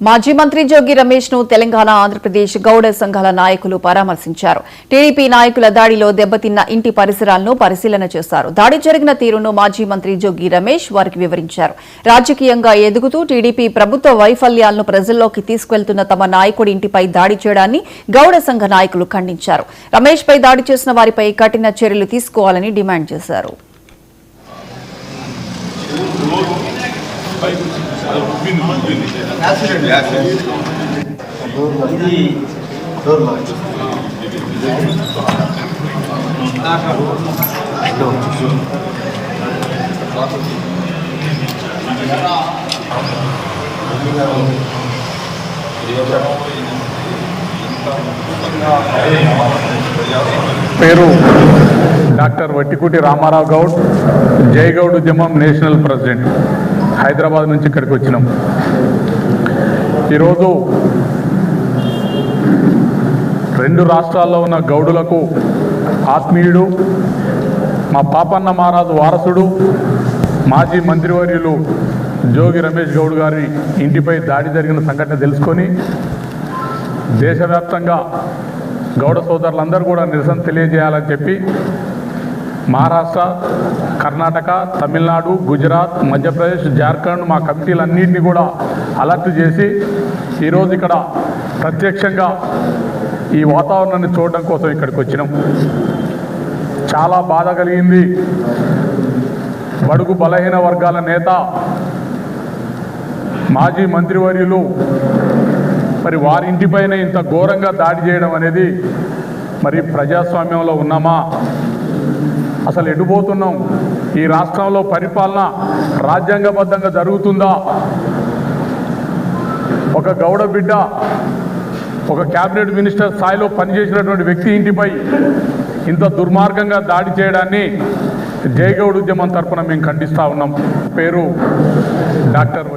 మాజీ మంత్రి జోగి రమేష్ ను తెలంగాణ ఆంధ్రప్రదేశ్ గౌడ సంఘాల నాయకులు పరామర్శించారు. టీడీపీ నాయకుల దాడిలో దెబ్బతిన్న ఇంటి పరిసరాలను పరిశీలన చేశారు. దాడి జరిగిన తీరును మాజీ మంత్రి జోగి రమేష్ వారికి వివరించారు. రాజకీయంగా ఎదుగుతూ టీడీపీ ప్రభుత్వ వైఫల్యాలను ప్రజల్లోకి తీసుకెళ్తున్న తమ నాయకుడి ఇంటిపై దాడి చేయడాన్ని గౌడ సంఘ నాయకులు ఖండించారు. రమేష్ పై దాడి చేసిన వారిపై కఠిన చర్యలు తీసుకోవాలని డిమాండ్ చేశారు. పేరు డాక్టర్ వట్టికుటి రామారావు గౌడ్, జై గౌడ్ ఉద్యమం నేషనల్ ప్రెసిడెంట్. హైదరాబాద్ నుంచి ఇక్కడికి వచ్చినాం. ఈరోజు రెండు రాష్ట్రాల్లో ఉన్న గౌడులకు ఆత్మీయుడు, మా పాపన్న మహారాజు వారసుడు, మాజీ మంత్రివర్యులు జోగి రమేష్ గౌడ్ గారి ఇంటిపై దాడి జరిగిన సంఘటన తెలుసుకొని దేశవ్యాప్తంగా గౌడ సోదరులందరూ కూడా నిరసన తెలియజేయాలని చెప్పి మహారాష్ట్ర, కర్ణాటక, తమిళనాడు, గుజరాత్, మధ్యప్రదేశ్, జార్ఖండ్ మా కమిటీలన్నింటినీ కూడా అలర్ట్ చేసి ఈరోజు ఇక్కడ ప్రత్యక్షంగా ఈ వాతావరణాన్ని చూడడం కోసం ఇక్కడికి వచ్చినాం. చాలా బాధ కలిగింది. బడుగు బలహీన వర్గాల నేత, మాజీ మంత్రివర్యులు మరి వారి ఇంటిపైన ఇంత ఘోరంగా దాడి చేయడం అనేది మరి ప్రజాస్వామ్యంలో ఉన్నామా? అసలు ఎటుపోతున్నాం? ఈ రాష్ట్రంలో పరిపాలన రాజ్యాంగబద్ధంగా జరుగుతుందా? ఒక గౌడ బిడ్డ, ఒక క్యాబినెట్ మినిస్టర్ స్థాయిలో పనిచేసినటువంటి వ్యక్తి ఇంటిపై ఇంత దుర్మార్గంగా దాడి చేయడాన్ని జై గౌడ్ ఉద్యమం తరఫున మేము ఖండిస్తూ ఉన్నాం. పేరు డాక్టర్